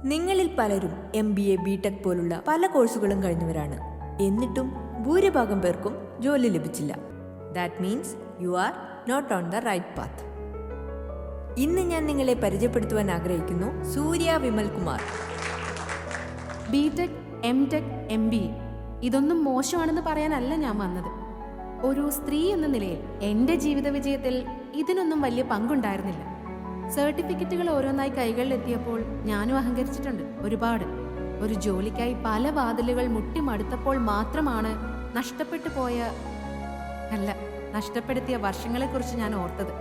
നിങ്ങളിൽ പലരും MBA, BTech പോലുള്ള പല കോഴ്സുകളും കഴിഞ്ഞവരാണ്. എന്നിട്ടും ഭൂരിഭാഗം പേർക്കും ജോലി ലഭിച്ചില്ല. That means you are not on the right path. ഇന്ന് ഞാൻ നിങ്ങളെ പരിചയപ്പെടുത്തുവാൻ ആഗ്രഹിക്കുന്നു സൂര്യ Vimal Kumar. BTech, MTech, MBA ഇതൊന്നും മോശമാണെന്ന് പറയാനല്ല ഞാൻ വന്നത്. ഒരു സ്ത്രീ എന്ന നിലയിൽ എൻ്റെ ജീവിത വിജയത്തിൽ ഇതിനൊന്നും വലിയ പങ്കുണ്ടായിരുന്നില്ല. സർട്ടിഫിക്കറ്റുകൾ ഓരോന്നായി കൈകളിലെത്തിയപ്പോൾ ഞാനും അഹങ്കരിച്ചിട്ടുണ്ട് ഒരുപാട്. ഒരു ജോലിക്കായി പല വാതിലുകൾ മുട്ടിമടുത്തപ്പോൾ മാത്രമാണ് നഷ്ടപ്പെടുത്തിയ വർഷങ്ങളെക്കുറിച്ച് ഞാൻ ഓർത്തത്.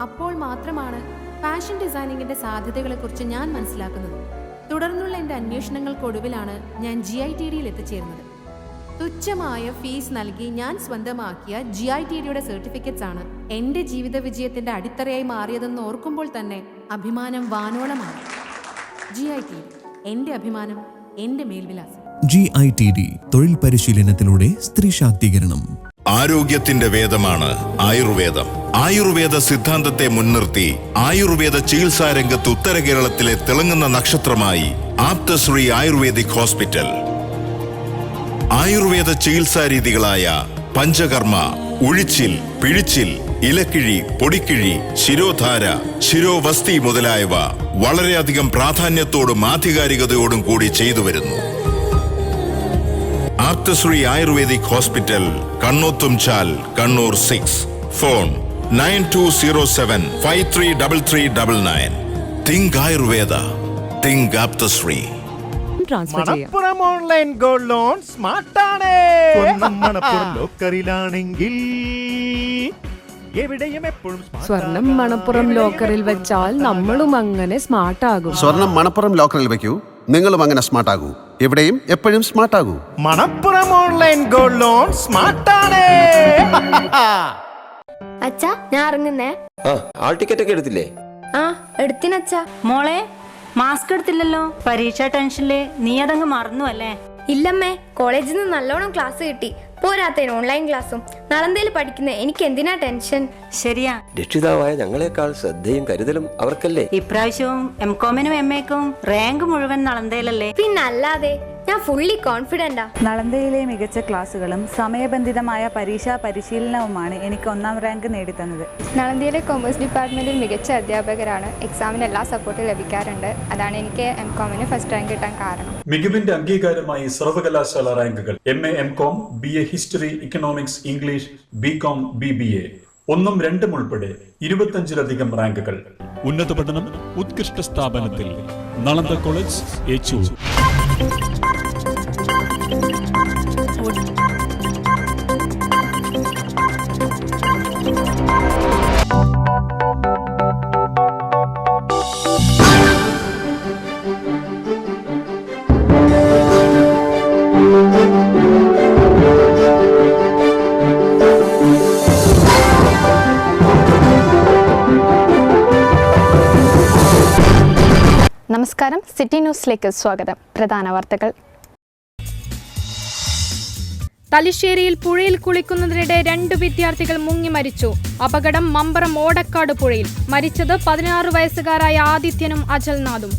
അപ്പോൾ മാത്രമാണ് ഫാഷൻ ഡിസൈനിങ്ങിന്റെ സാധ്യതകളെക്കുറിച്ച് ഞാൻ മനസ്സിലാക്കുന്നത്. തുടർന്നുള്ള എൻ്റെ അന്വേഷണങ്ങൾക്കൊടുവിലാണ് ഞാൻ GITDയിൽ എത്തിച്ചേരുന്നത്. തുച്ഛമായ ഫീസ് നൽകി ഞാൻ സ്വന്തമാക്കിയ GITDയുടെ സർട്ടിഫിക്കറ്റ്സ് ആണ് എൻ്റെ ജീവിത വിജയത്തിന്റെ അടിത്തറയായി മാറിയതെന്ന് ഓർക്കുമ്പോൾ തന്നെ അഭിമാനം വാനോളമാണ്. GITD എൻ്റെ അഭിമാനം, എൻ്റെ മേൽവിലാസം. GITD തൊഴിൽ പരിശീലനത്തിലൂടെ സ്ത്രീ ശാക്തീകരണം. ആരോഗ്യത്തിന്റെ വേദമാണ് ആയുർവേദം. ആയുർവേദ സിദ്ധാന്തത്തെ മുൻനിർത്തി ആയുർവേദ ചികിത്സാ രംഗത്ത് ഉത്തര കേരളത്തിലെ തിളങ്ങുന്ന നക്ഷത്രമായി ആപ്തശ്രീ ആയുർവേദിക് ഹോസ്പിറ്റൽ. ആയുർവേദ ചികിത്സാ രീതികളായ പഞ്ചകർമ്മ, ഉഴിച്ചിൽ, പിഴിച്ചിൽ, ഇലക്കിഴി, പൊടിക്കിഴി, ശിരോധാര, ശിരോവസ്തി മുതലായവ വളരെയധികം പ്രാധാന്യത്തോടും ആധികാരികതയോടും കൂടി ചെയ്തു വരുന്നു. Apthasree ayurvedic hospital, Kannothumchal, Kannur 6. Phone 9207533399. Think Ayurveda, think Apthasree. Manappuram online gold loan സ്മാർട്ടാണ്. മണപ്പുറം ലോക്കറിലാണെങ്കിൽ എവിടെയും എപ്പോഴും സ്വർണം മണപ്പുറം ലോക്കറിൽ വെച്ചാൽ നമ്മളും അങ്ങനെ സ്മാർട്ട് ആകും. സ്വർണം മണപ്പുറം ലോക്കറിൽ വെക്കൂ, നിങ്ങളും അങ്ങനെ സ്മാർട്ട് ആകൂ. എവിടെയും എപ്പോഴും സ്മാർട്ട് ആകൂ. മണപ്പുറം ഓൺലൈൻ ഗോൾഡ് ലോൺ സ്മാർട്ടാണ്. അച്ഛാ, ഞാൻ ഇറങ്ങുന്നേ. ആൾ ടിക്കറ്റ് ഒക്കെ എടുത്തില്ലേ? എടുത്തിനച്ഛാ. മോളെ, മാസ്ക് എടുത്തില്ലല്ലോ. പരീക്ഷ ടെൻഷനില് നീ അതങ്ങ് മറന്നു അല്ലേ? ഇല്ലമ്മേ, കോളേജിൽ നിന്ന് നല്ലോണം ക്ലാസ് കിട്ടി. പോരാത്തതിന് ഓൺലൈൻ ക്ലാസ്സും. നളന്തയിൽ പഠിക്കുന്ന എനിക്ക് എന്തിനാ ടെൻഷൻ? ശരിയാ. രക്ഷിതാവായ ഞങ്ങളെക്കാൾ ശ്രദ്ധയും കരുതലും അവർക്കല്ലേ. ഇപ്രാവശ്യവും MCOM-നും MA-ക്കും റാങ്ക് മുഴുവൻ നളന്തയിലല്ലേ? പിന്നല്ലാതെ, ഞാൻ ഫുള്ളി കോൺഫിഡന്റാ. നളന്തയിലെ മികച്ച ക്ലാസുകളും സമയബന്ധിതമായ പരീക്ഷാ പരിശീലനവുമാണ് എനിക്ക് 1ാം റാങ്ക് നേടിത്തന്നത്. നളന്തയിലെ കൊമേഴ്സ് ഡിപ്പാർട്ട്മെന്റിൽ മികച്ച അധ്യാപകരാണ്. എക്സാമിന് എല്ലാ സപ്പോർട്ടും ലഭിക്കാറുണ്ട്. അതാണ് എനിക്ക് MCOM-ന് ഫസ്റ്റ് റാങ്ക് കിട്ടാൻ കാരണം. മികവിന്റെ അംഗീകാരമായി സർവകലാശാല റാങ്കുകൾ. MA, MCOM, BA history, economics, English, BCom, BBA 1ഉം 2ഉം ഉൾപ്പെടെ 25ലധികം റാങ്കുകൾ. ഉന്നത പഠനം ഉത്കൃഷ്ട സ്ഥാപനത്തിൽ. നളന്ദ കോളേജ്, ഏച്ചൂർ. നമസ്കാരം, സിറ്റി ന്യൂസിലേക്ക് സ്വാഗതം. പ്രധാന വാർത്തകൾ. തലശ്ശേരിയിൽ പുഴയിൽ കുളിക്കുന്നതിനിടെ 2 വിദ്യാർത്ഥികൾ മുങ്ങി മരിച്ചു. അപകടം മമ്പറം ഓടക്കാട് പുഴയിൽ. മരിച്ചത് 16 വയസ്സുകാരായ ആദിത്യനും അജൽനാഥും.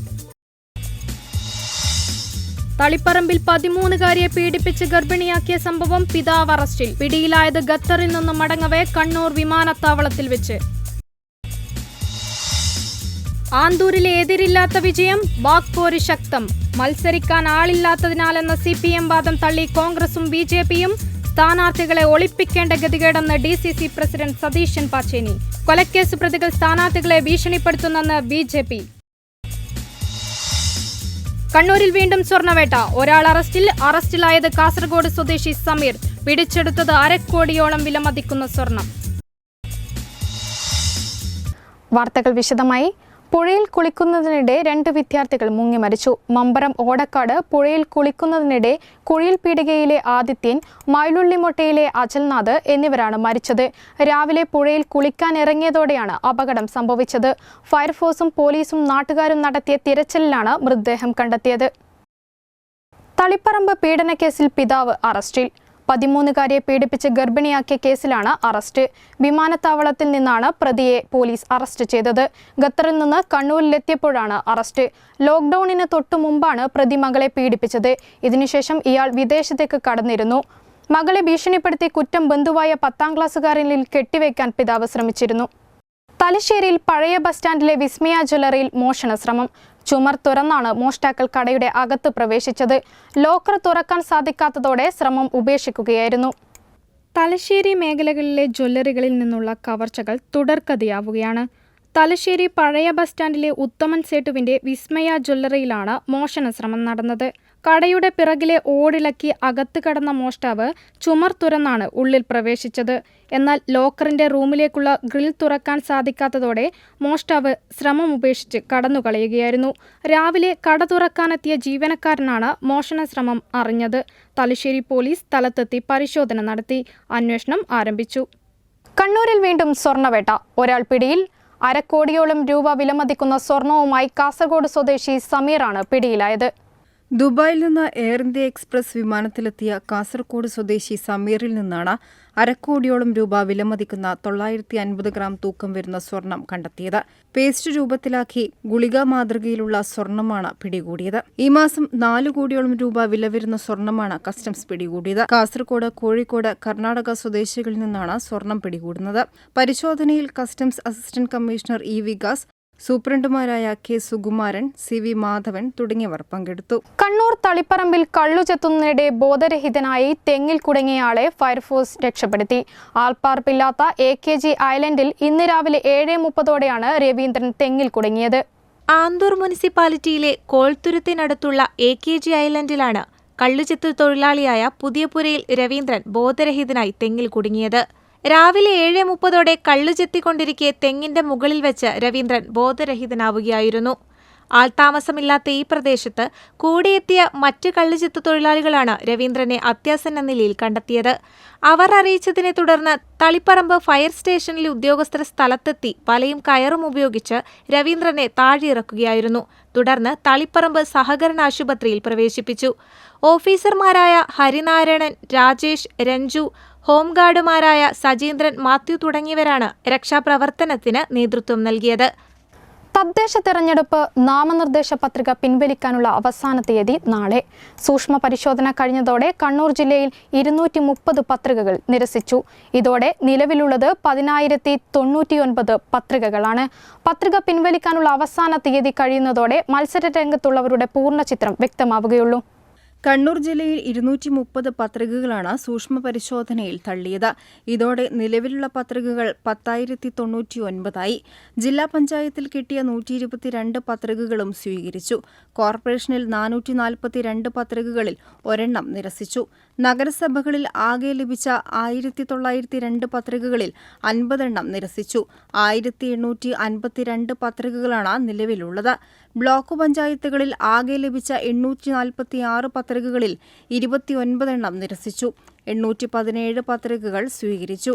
തളിപ്പറമ്പിൽ 13കാരിയെ പീഡിപ്പിച്ച് ഗർഭിണിയാക്കിയ സംഭവം പിതാവ് അറസ്റ്റിൽ. പിടിയിലായത് ഖത്തറിൽ നിന്ന് മടങ്ങവേ കണ്ണൂർ വിമാനത്താവളത്തിൽ വെച്ച്. ആന്തൂരിലെ എതിരില്ലാത്ത വിജയം, വാക്പോര് ശക്തം. മത്സരിക്കാൻ ആളില്ലാത്തതിനാലെന്ന CPM വാദം തള്ളി കോൺഗ്രസും BJPയും. സ്ഥാനാർത്ഥികളെ ഒളിപ്പിക്കേണ്ട ഗതികേടെന്ന് DCC പ്രസിഡന്റ് സതീശൻ പാച്ചേനി. കൊലക്കേസ് പ്രതികൾ സ്ഥാനാർത്ഥികളെ ഭീഷണിപ്പെടുത്തുന്നെന്ന് BJP. കണ്ണൂരിൽ വീണ്ടും സ്വർണ്ണവേട്ട. ഒരാൾ അറസ്റ്റിലായത് കാസർഗോഡ് സ്വദേശി സമീർ. പിടിച്ചെടുത്തത് 1/2 കോടിയോളം വിലമതിക്കുന്ന സ്വർണം. വാർത്തകൾ വിശദമായി. പുഴയിൽ കുളിക്കുന്നതിനിടെ 2 വിദ്യാർത്ഥികൾ മുങ്ങി മരിച്ചു. മമ്പറം ഓടക്കാട് പുഴയിൽ കുളിക്കുന്നതിനിടെ കുഴിയിൽ പീടികയിലെ ആദിത്യൻ, മൈലുള്ളിമൊട്ടയിലെ അജൽനാഥ് എന്നിവരാണ് മരിച്ചത്. രാവിലെ പുഴയിൽ കുളിക്കാൻ ഇറങ്ങിയതോടെയാണ് അപകടം സംഭവിച്ചത്. ഫയർഫോഴ്സും പോലീസും നാട്ടുകാരും നടത്തിയ തിരച്ചിലിലാണ് മൃതദേഹം കണ്ടെത്തിയത്. തളിപ്പറമ്പ് പീഡനക്കേസിൽ പിതാവ് അറസ്റ്റിൽ. 13-കാരിയെ പീഡിപ്പിച്ച് ഗർഭിണിയാക്കിയ കേസിലാണ് അറസ്റ്റ്. വിമാനത്താവളത്തിൽ നിന്നാണ് പ്രതിയെ പോലീസ് അറസ്റ്റ് ചെയ്തത്. ഖത്തറിൽ നിന്ന് കണ്ണൂരിലെത്തിയപ്പോഴാണ് അറസ്റ്റ്. ലോക്ക്ഡൌണിന് തൊട്ടു മുമ്പാണ് പ്രതി മകളെ പീഡിപ്പിച്ചത്. ഇതിനുശേഷം ഇയാൾ വിദേശത്തേക്ക് കടന്നിരുന്നു. മകളെ ഭീഷണിപ്പെടുത്തി കുറ്റം ബന്ധുവായ 10ാം ക്ലാസ്സുകാരനിൽ കെട്ടിവെക്കാൻ പിതാവ് ശ്രമിച്ചിരുന്നു. തലശ്ശേരിയിൽ പഴയ ബസ് സ്റ്റാൻഡിലെ വിസ്മയ ജ്വല്ലറിയിൽ മോഷണ ശ്രമം. ചുമർ തുറന്നാണ് മോഷ്ടാക്കൾ കടയുടെ അകത്ത് പ്രവേശിച്ചത്. ലോക്കർ തുറക്കാൻ സാധിക്കാത്തതോടെ ശ്രമം ഉപേക്ഷിക്കുകയായിരുന്നു. തലശ്ശേരി മേഖലകളിലെ ജ്വല്ലറികളിൽ നിന്നുള്ള കവർച്ചകൾ തുടർക്കഥയാവുകയാണ്. തലശ്ശേരി പഴയ ബസ് സ്റ്റാൻഡിലെ ഉത്തമൻ സേട്ടുവിന്റെ വിസ്മയ ജ്വല്ലറിയിലാണ് മോഷണ ശ്രമം നടന്നത്. കടയുടെ പിറകിലെ ഓടിളക്കി അകത്ത് കടന്ന മോഷ്ടാവ് ചുമർ തുറന്നാണ് ഉള്ളിൽ പ്രവേശിച്ചത്. എന്നാൽ ലോക്കറിന്റെ റൂമിലേക്കുള്ള ഗ്രിൽ തുറക്കാൻ സാധിക്കാത്തതോടെ മോഷ്ടാവ് ശ്രമം ഉപേക്ഷിച്ച് കടന്നുകളയുകയായിരുന്നു. രാവിലെ കട തുറക്കാനെത്തിയ ജീവനക്കാരനാണ് മോഷണ ശ്രമം അറിഞ്ഞത്. തലശ്ശേരി പോലീസ് സ്ഥലത്തെത്തി പരിശോധന നടത്തി. അന്വേഷണം ആരംഭിച്ചു. കണ്ണൂരിൽ വീണ്ടും സ്വർണ്ണവേട്ട. ഒരാൾ പിടിയിൽ. 1/2 കോടിയോളം രൂപ വിലമതിക്കുന്ന സ്വർണവുമായി കാസർഗോഡ് സ്വദേശി സമീറാണ് പിടിയിലായത്. ദുബായിൽ നിന്ന് എയർ ഇന്ത്യ എക്സ്പ്രസ് വിമാനത്തിലെത്തിയ കാസർഗോഡ് സ്വദേശി സമീറിൽ നിന്നാണ് 1/2 കോടിയോളം രൂപ വിലമതിക്കുന്ന 950 ഗ്രാം തൂക്കം വരുന്ന സ്വർണം കണ്ടെത്തിയത്. പേസ്റ്റ് രൂപത്തിലാക്കി ഗുളിക മാതൃകയിലുള്ള സ്വർണമാണ് പിടികൂടിയത്. ഈ മാസം 4 കോടിയോളം രൂപ വില വരുന്ന സ്വർണമാണ് കസ്റ്റംസ് പിടികൂടിയത്. കാസർഗോഡ്, കോഴിക്കോട്, കർണാടക സ്വദേശികളിൽ നിന്നാണ് സ്വർണം പിടികൂടുന്നത്. പരിശോധനയിൽ customs assistant commissioner E Vikas, സൂപ്രണ്ടുമാരായ K Sukumaran, C V Madhavan തുടങ്ങിയവർ പങ്കെടുത്തു. കണ്ണൂർ തളിപ്പറമ്പിൽ കള്ളുചെത്തുന്നതിനിടെ ബോധരഹിതനായി തെങ്ങിൽ കുടുങ്ങിയയാളെ ഫയർഫോഴ്സ് രക്ഷപ്പെടുത്തി. ആൾപ്പാർപ്പില്ലാത്ത AKG ഐലൻഡിൽ ഇന്ന് രാവിലെ 7:30ഓടെയാണ് രവീന്ദ്രൻ തെങ്ങിൽ കുടുങ്ങിയത്. ആന്തൂർ മുനിസിപ്പാലിറ്റിയിലെ കോൾത്തുരുത്തിനടുത്തുള്ള AKG ഐലൻഡിലാണ് കള്ളുചെത്തു തൊഴിലാളിയായ പുതിയപുരയിൽ രവീന്ദ്രൻ ബോധരഹിതനായി തെങ്ങിൽ കുടുങ്ങിയത്. രാവിലെ 7:30ഓടെ കള്ളുചെത്തിക്കൊണ്ടിരിക്കെ തെങ്ങിന്റെ മുകളിൽ വെച്ച് രവീന്ദ്രൻ ബോധരഹിതനാവുകയായിരുന്നു. ആൾതാമസമില്ലാത്ത ഈ പ്രദേശത്ത് കൂടിയെത്തിയ മറ്റ് കള്ളുചെത്തു തൊഴിലാളികളാണ് രവീന്ദ്രനെ അത്യാസന്ന നിലയിൽ കണ്ടെത്തിയത്. അവർ അറിയിച്ചതിനെ തുടർന്ന് തളിപ്പറമ്പ് ഫയർ സ്റ്റേഷനിലെ ഉദ്യോഗസ്ഥർ സ്ഥലത്തെത്തി വലയും കയറും ഉപയോഗിച്ച് രവീന്ദ്രനെ താഴെയിറക്കുകയായിരുന്നു. തുടർന്ന് തളിപ്പറമ്പ് സഹകരണ ആശുപത്രിയിൽ പ്രവേശിപ്പിച്ചു. ഓഫീസർമാരായ ഹരിനാരായണൻ, രാജേഷ്, രഞ്ജു, ഹോംഗാർഡുമാരായ സജീന്ദ്രൻ, മാത്യു തുടങ്ങിയവരാണ് രക്ഷാപ്രവർത്തനത്തിന് നേതൃത്വം നൽകിയത്. തദ്ദേശ തെരഞ്ഞെടുപ്പ് നാമനിർദ്ദേശ പത്രിക പിൻവലിക്കാനുള്ള അവസാന തീയതി നാളെ. സൂക്ഷ്മ പരിശോധന കഴിഞ്ഞതോടെ കണ്ണൂർ ജില്ലയിൽ 230 പത്രികകൾ നിരസിച്ചു. ഇതോടെ നിലവിലുള്ളത് 10,099 പത്രികകളാണ്. പത്രിക പിൻവലിക്കാനുള്ള അവസാന തീയതി കഴിയുന്നതോടെ മത്സര രംഗത്തുള്ളവരുടെ പൂർണ്ണ ചിത്രം വ്യക്തമാവുകയുള്ളൂ. കണ്ണൂർ ജില്ലയിൽ 230 പത്രികകളാണ് സൂക്ഷ്മ പരിശോധനയിൽ തള്ളിയത്. ഇതോടെ നിലവിലുള്ള പത്രികകൾ 10,099ആയി. ജില്ലാ പഞ്ചായത്തിൽ കിട്ടിയ 122 പത്രികകളും സ്വീകരിച്ചു. കോർപ്പറേഷനിൽ 442 പത്രികകളിൽ ഒരെണ്ണം നിരസിച്ചു. നഗരസഭകളിൽ ആകെ ലഭിച്ച 1,902 പത്രികകളിൽ 50 എണ്ണം നിരസിച്ചു. 1,852 പത്രികകളാണ് നിലവിലുള്ളത്. ബ്ലോക്ക് പഞ്ചായത്തുകളിൽ ആകെ ലഭിച്ച 846 പത്രികകളിൽ 29 എണ്ണം നിരസിച്ചു. 817 പത്രികകൾ സ്വീകരിച്ചു.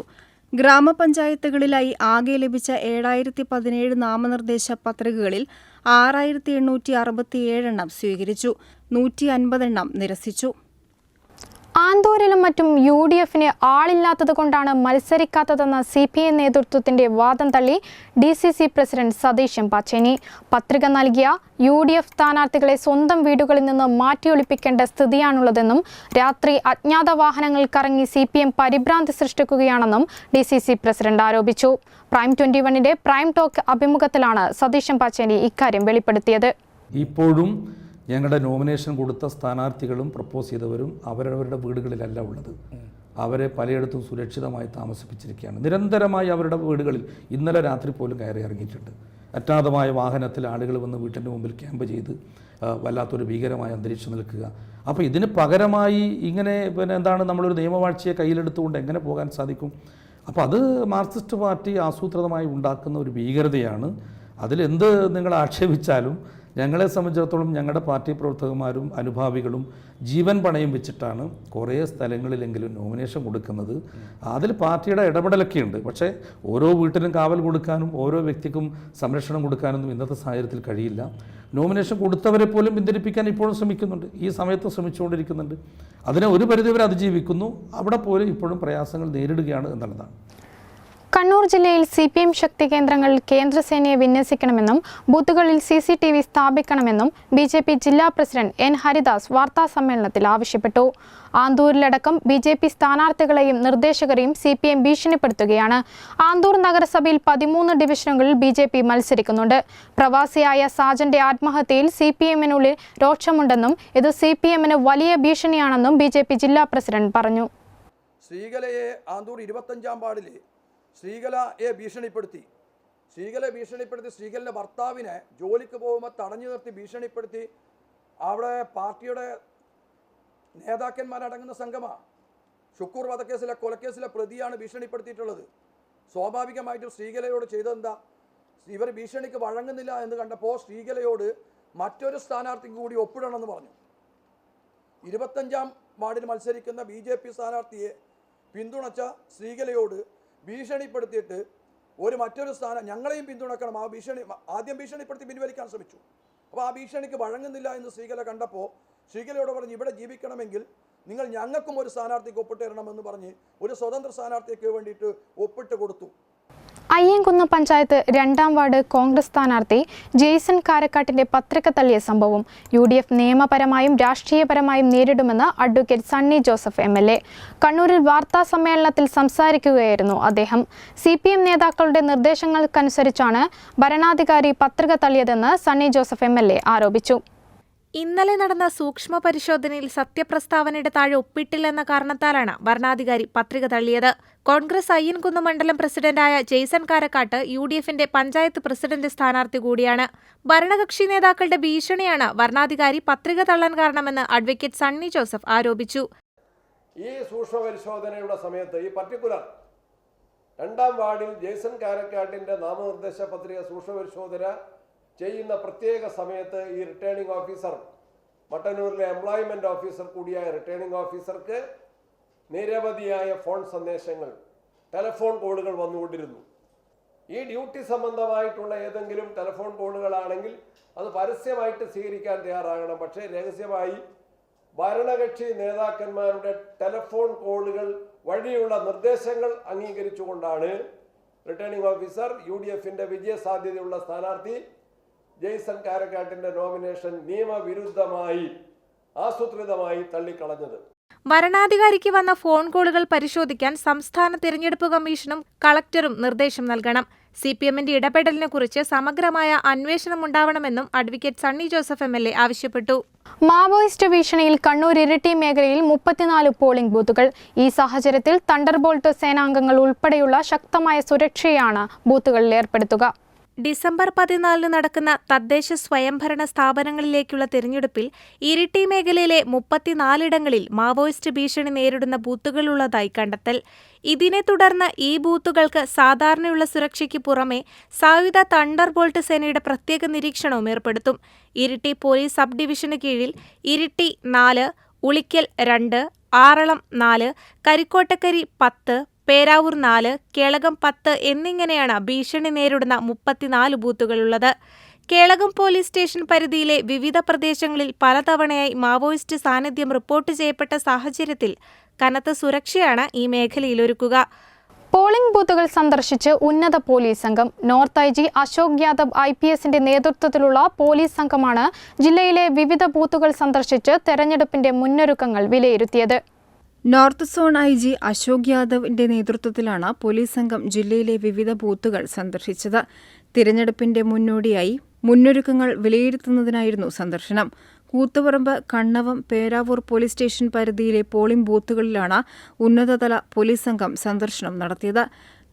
ഗ്രാമപഞ്ചായത്തുകളിലായി ആകെ ലഭിച്ച 7,017 നാമനിർദ്ദേശ പത്രികകളിൽ 6,867 എണ്ണം സ്വീകരിച്ചു. 150 എണ്ണം നിരസിച്ചു. ആന്തൂരിലും മറ്റും UDFന് ആളില്ലാത്തത് കൊണ്ടാണ് മത്സരിക്കാത്തതെന്ന CPI നേതൃത്വത്തിന്റെ വാദം തള്ളി DCC പ്രസിഡന്റ് സതീശൻ പാച്ചേനി. പത്രിക നൽകിയ UDF സ്ഥാനാർത്ഥികളെ സ്വന്തം വീടുകളിൽ നിന്ന് മാറ്റിയൊളിപ്പിക്കേണ്ട സ്ഥിതിയാണുള്ളതെന്നും രാത്രി അജ്ഞാത വാഹനങ്ങൾ കറങ്ങി CPM പരിഭ്രാന്തി സൃഷ്ടിക്കുകയാണെന്നും DCC പ്രസിഡന്റ് ആരോപിച്ചു. പ്രൈം 21ന്റെ പ്രൈം ടോക്ക് അഭിമുഖത്തിലാണ് സതീശൻ പാച്ചേനി ഇക്കാര്യം വെളിപ്പെടുത്തിയത്. ഇപ്പോഴും ഞങ്ങളുടെ നോമിനേഷൻ കൊടുത്ത സ്ഥാനാർത്ഥികളും പ്രപ്പോസ് ചെയ്തവരും അവരവരുടെ വീടുകളിലല്ല ഉള്ളത്. അവരെ പലയിടത്തും സുരക്ഷിതമായി താമസിപ്പിച്ചിരിക്കുകയാണ്. നിരന്തരമായി അവരുടെ വീടുകളിൽ ഇന്നലെ രാത്രി പോലും കയറി ഇറങ്ങിയിട്ടുണ്ട്. അജ്ഞാതമായ വാഹനത്തിൽ ആളുകൾ വന്ന് വീട്ടിൻ്റെ മുമ്പിൽ ക്യാമ്പ് ചെയ്ത് വല്ലാത്തൊരു ഭീകരമായ അന്തരീക്ഷം നിൽക്കുക. അപ്പോൾ ഇതിന് പകരമായി ഇങ്ങനെ എന്താണ് നമ്മളൊരു നിയമവാഴ്ചയെ കയ്യിലെടുത്തുകൊണ്ട് എങ്ങനെ പോകാൻ സാധിക്കും? അപ്പോൾ അത് മാർക്സിസ്റ്റ് പാർട്ടി ആസൂത്രിതമായി ഉണ്ടാക്കുന്ന ഒരു ഭീകരതയാണ്. അതിലെന്ത് നിങ്ങൾ ആക്ഷേപിച്ചാലും ഞങ്ങളെ സംബന്ധിച്ചിടത്തോളം ഞങ്ങളുടെ പാർട്ടി പ്രവർത്തകന്മാരും അനുഭാവികളും ജീവൻ പണയം വെച്ചിട്ടാണ് കുറേ സ്ഥലങ്ങളിലെങ്കിലും നോമിനേഷൻ കൊടുക്കുന്നത്. അതിൽ പാർട്ടിയുടെ ഇടപെടലൊക്കെ ഉണ്ട്. പക്ഷേ ഓരോ വീട്ടിലും കാവൽ കൊടുക്കാനും ഓരോ വ്യക്തിക്കും സംരക്ഷണം കൊടുക്കാനൊന്നും ഇന്നത്തെ സാഹചര്യത്തിൽ കഴിയില്ല. നോമിനേഷൻ കൊടുത്തവരെ പോലും പിന്തിരിപ്പിക്കാൻ ഇപ്പോഴും ശ്രമിക്കുന്നുണ്ട്, ഈ സമയത്ത് ശ്രമിച്ചുകൊണ്ടിരിക്കുന്നുണ്ട്. അതിനെ ഒരു പരിധിവരെ അതിജീവിക്കുന്നു. അവിടെ പോലും ഇപ്പോഴും പ്രയാസങ്ങൾ നേരിടുകയാണ് എന്നുള്ളതാണ്. കണ്ണൂർ ജില്ലയിൽ CPM ശക്തി കേന്ദ്രങ്ങളിൽ കേന്ദ്രസേനയെ വിന്യസിക്കണമെന്നും ബൂത്തുകളിൽ CCTV സ്ഥാപിക്കണമെന്നും BJP ജില്ലാ പ്രസിഡന്റ് N ഹരിദാസ് വാർത്താസമ്മേളനത്തിൽ ആവശ്യപ്പെട്ടു. ആന്തൂരിലടക്കം BJP സ്ഥാനാർത്ഥികളെയും നിർദ്ദേശകരെയും CPM ഭീഷണിപ്പെടുത്തുകയാണ്. ആന്തൂർ നഗരസഭയിൽ 13 ഡിവിഷനുകളിൽ BJP മത്സരിക്കുന്നുണ്ട്. പ്രവാസിയായ സാജന്റെ ആത്മഹത്യയിൽ CPMനുള്ളിൽ രോക്ഷമുണ്ടെന്നും ഇത് CPMന് വലിയ ഭീഷണിയാണെന്നും BJP ജില്ലാ പ്രസിഡന്റ് പറഞ്ഞു. ശ്രീകലയെ ആന്തൂർ 25-ാം വാർഡിലെ ശ്രീകലയെ ഭീഷണിപ്പെടുത്തി ശ്രീകലിൻ്റെ ഭർത്താവിനെ ജോലിക്ക് പോകുമ്പോൾ തടഞ്ഞു നിർത്തി ഭീഷണിപ്പെടുത്തി അവിടെ പാർട്ടിയുടെ നേതാക്കന്മാരടങ്ങുന്ന സംഘമാണ്. ഷുക്കൂർ വധക്കേസിലെ കൊലക്കേസിലെ പ്രതിയാണ് ഭീഷണിപ്പെടുത്തിയിട്ടുള്ളത്. സ്വാഭാവികമായിട്ടും ശ്രീകലയോട് ചെയ്തതെന്താ? ഇവർ ഭീഷണിക്ക് വഴങ്ങുന്നില്ല എന്ന് കണ്ടപ്പോൾ ശ്രീകലയോട് മറ്റൊരു സ്ഥാനാർത്ഥിക്ക് കൂടി ഒപ്പിടണമെന്ന് പറഞ്ഞു. 25-ാം വാർഡിൽ മത്സരിക്കുന്ന BJP സ്ഥാനാർത്ഥിയെ പിന്തുണച്ച ശ്രീകലയോട് ഭീഷണിപ്പെടുത്തിയിട്ട് മറ്റൊരു സ്ഥാനം ഞങ്ങളെയും പിന്തുണക്കണം, ആ ഭീഷണി ആദ്യം ഭീഷണിപ്പെടുത്തി പിൻവലിക്കാൻ ശ്രമിച്ചു. അപ്പോൾ ആ ഭീഷണിക്ക് വഴങ്ങുന്നില്ല എന്ന് ശ്രീകല കണ്ടപ്പോൾ ശ്രീകലയോട് പറഞ്ഞ് ഇവിടെ ജീവിക്കണമെങ്കിൽ നിങ്ങൾ ഞങ്ങൾക്കും ഒരു സ്ഥാനാർത്ഥിക്ക് ഒപ്പിട്ട് തരണമെന്ന് പറഞ്ഞ് ഒരു സ്വതന്ത്ര സ്ഥാനാർത്ഥിക്ക് വേണ്ടിയിട്ട് ഒപ്പിട്ട് കൊടുത്തു. അയ്യൻകുന്ന് പഞ്ചായത്ത് 2-ാം വാർഡ് കോൺഗ്രസ് സ്ഥാനാർത്ഥി ജെയ്സൺ കാരക്കാട്ടിന്റെ പത്രിക തള്ളിയ സംഭവം UDF നിയമപരമായും രാഷ്ട്രീയപരമായും നേരിടുമെന്ന് അഡ്വക്കേറ്റ് സണ്ണി ജോസഫ് MLA. കണ്ണൂരിൽ വാർത്താ സമ്മേളനത്തിൽ സംസാരിക്കുകയായിരുന്നു അദ്ദേഹം. CPM നേതാക്കളുടെ നിർദ്ദേശങ്ങൾക്കനുസരിച്ചാണ് ഭരണാധികാരി പത്രിക തള്ളിയതെന്ന് സണ്ണി ജോസഫ് MLA ആരോപിച്ചു. ഇന്നലെ നടന്ന സൂക്ഷ്മ പരിശോധനയിൽ സത്യപ്രസ്താവനയുടെ താഴെ ഒപ്പിട്ടില്ലെന്ന കാരണത്താലാണ് ഭരണാധികാരി പത്രിക തള്ളിയത്. കോൺഗ്രസ് അയ്യൻകുന്ന് മണ്ഡലം പ്രസിഡന്റായ ജെയ്സൺ കാരക്കാട്ട് UDFന്റെ പഞ്ചായത്ത് പ്രസിഡന്റ് സ്ഥാനാർത്ഥി കൂടിയാണ്. ഭരണകക്ഷി നേതാക്കളുടെ ഭീഷണിയാണ് ഭരണാധികാരി പത്രിക തള്ളാൻ കാരണമെന്ന് അഡ്വക്കേറ്റ് സണ്ണി ജോസഫ് ആരോപിച്ചു. ഈ സൂക്ഷ്മ പരിശോധനയുടെ സമയത്ത് ഈ പർട്ടിക്കുലർ 2-ാം വാർഡിൽ ജെയ്സൺ കാരക്കാട്ടിന്റെ നാമനിർദ്ദേശ പത്രിക സൂക്ഷ്മ പരിശോധന ചെയ്യുന്ന പ്രത്യേക സമയത്ത് ഈ റിട്ടേണിംഗ് ഓഫീസർ, മട്ടന്നൂരിലെ എംപ്ലോയ്മെന്റ് ഓഫീസർ കൂടിയായ റിട്ടേണിംഗ് ഓഫീസർക്ക് നിരവധിയായ ഫോൺ സന്ദേശങ്ങൾ, ടെലിഫോൺ കോളുകൾ വന്നുകൊണ്ടിരുന്നു. ഈ ഡ്യൂട്ടി സംബന്ധമായിട്ടുള്ള ഏതെങ്കിലും ടെലിഫോൺ കോളുകളാണെങ്കിൽ അത് പരസ്യമായിട്ട് സ്വീകരിക്കാൻ തയ്യാറാകണം. പക്ഷേ രഹസ്യമായി ഭരണകക്ഷി നേതാക്കന്മാരുടെ ടെലിഫോൺ കോളുകൾ വഴിയുള്ള നിർദ്ദേശങ്ങൾ അംഗീകരിച്ചുകൊണ്ടാണ് റിട്ടേണിംഗ് ഓഫീസർ UDFന്റെ വിജയസാധ്യതയുള്ള സ്ഥാനാർത്ഥി ജെയ്സൺ കാരക്കാട്ടിന്റെ നോമിനേഷൻ നിയമവിരുദ്ധമായി ആസൂത്രിതമായി തള്ളിക്കളഞ്ഞത്. ഭരണാധികാരിക്ക് വന്ന ഫോൺ കോളുകൾ പരിശോധിക്കാൻ സംസ്ഥാന തിരഞ്ഞെടുപ്പ് കമ്മീഷനും കളക്ടറും നിർദ്ദേശം നൽകണം. CPMന്റെ ഇടപെടലിനെക്കുറിച്ച് സമഗ്രമായ അന്വേഷണം ഉണ്ടാവണമെന്നും അഡ്വക്കേറ്റ് സണ്ണി ജോസഫ് MLA ആവശ്യപ്പെട്ടു. മാവോയിസ്റ്റ് ഭീഷണിയിൽ കണ്ണൂർ ഇരിട്ടി മേഖലയിൽ 34 പോളിംഗ് ബൂത്തുകൾ. ഈ സാഹചര്യത്തിൽ തണ്ടർബോൾട്ട് സേനാംഗങ്ങൾ ഉൾപ്പെടെയുള്ള ശക്തമായ സുരക്ഷയാണ് ബൂത്തുകളിൽ ഏർപ്പെടുത്തുക. ഡിസംബർ 14 നടക്കുന്ന തദ്ദേശ സ്വയംഭരണ സ്ഥാപനങ്ങളിലേക്കുള്ള തിരഞ്ഞെടുപ്പിൽ ഇരിട്ടി മേഖലയിലെ 34 ഇടങ്ങളിൽ മാവോയിസ്റ്റ് ഭീഷണി നേരിടുന്ന ബൂത്തുകളുള്ളതായി കണ്ടെത്തൽ. ഇതിനെ തുടർന്ന് ഈ ബൂത്തുകൾക്ക് സാധാരണയുള്ള സുരക്ഷയ്ക്ക് പുറമെ സായുധ തണ്ടർബോൾട്ട് സേനയുടെ പ്രത്യേക നിരീക്ഷണവും ഏർപ്പെടുത്തും. ഇരിട്ടി പോലീസ് സബ് ഡിവിഷന് കീഴിൽ ഇരിട്ടി 4, ഉളിക്കൽ 2, ആറളം 4, കരിക്കോട്ടക്കരി 10, പേരാവൂർ 4, കേളകം 10 എന്നിങ്ങനെയാണ് ഭീഷണി നേരിടുന്ന 34 ബൂത്തുകളുള്ളത്. കേളകം പോലീസ് സ്റ്റേഷൻ പരിധിയിലെ വിവിധ പ്രദേശങ്ങളിൽ പലതവണയായി മാവോയിസ്റ്റ് സാന്നിധ്യം റിപ്പോർട്ട് ചെയ്യപ്പെട്ട സാഹചര്യത്തിൽ കനത്ത സുരക്ഷയാണ് ഈ മേഖലയിലൊരുക്കുക. പോളിംഗ് ബൂത്തുകൾ സന്ദർശിച്ച് ഉന്നത പോലീസ് സംഘം. നോർത്ത് IG അശോക് യാദവ് IPSന്റെ നേതൃത്വത്തിലുള്ള പോലീസ് സംഘമാണ് ജില്ലയിലെ വിവിധ ബൂത്തുകൾ സന്ദർശിച്ച് തെരഞ്ഞെടുപ്പിന്റെ മുന്നൊരുക്കങ്ങൾ വിലയിരുത്തിയത്. നോർത്ത് സോൺ IG അശോക് യാദവിന്റെ നേതൃത്വത്തിലാണ് പോലീസ് സംഘം ജില്ലയിലെ വിവിധ ബൂത്തുകൾ സന്ദർശിച്ചത്. തിരഞ്ഞെടുപ്പിന്റെ മുന്നോടിയായി മുന്നൊരുക്കങ്ങൾ വിലയിരുത്തുന്നതിനായിരുന്നു സന്ദർശനം. കൂത്തുപറമ്പ്, കണ്ണവം, പേരാവൂർ പോലീസ് സ്റ്റേഷൻ പരിധിയിലെ പോളിംഗ് ബൂത്തുകളിലാണ് ഉന്നതതല പോലീസ് സംഘം സന്ദർശനം നടത്തിയത്.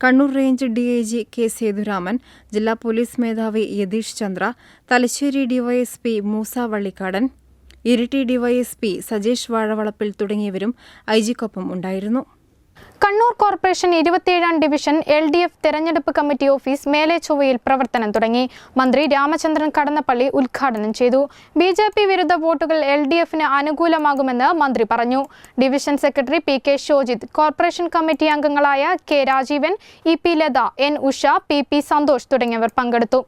Kannur range DIG K Sethuraman, ജില്ലാ പോലീസ് മേധാവി യതീഷ് ചന്ദ്ര, തലശ്ശേരി DYSP മൂസ വള്ളിക്കാടൻ, ഇരിട്ടി DYSP സജേഷ് വാഴവളപ്പിൽ തുടങ്ങിയവരും IG-ക്കൊപ്പം ഉണ്ടായിരുന്നു. കണ്ണൂർ കോർപ്പറേഷൻ 27-ാം ഡിവിഷൻ LDF തെരഞ്ഞെടുപ്പ് കമ്മിറ്റി ഓഫീസ് മേലെ ചൊവ്വയിൽ പ്രവർത്തനം തുടങ്ങി. മന്ത്രി രാമചന്ദ്രൻ കടന്നപ്പള്ളി ഉദ്ഘാടനം ചെയ്തു. BJP വിരുദ്ധ വോട്ടുകൾ LDFന് അനുകൂലമാകുമെന്ന് മന്ത്രി പറഞ്ഞു. Division secretary PK Shojith, corporation committee അംഗങ്ങളായ K Rajeevan, EP Latha, N Usha, PP Santhosh തുടങ്ങിയവർ പങ്കെടുത്തു.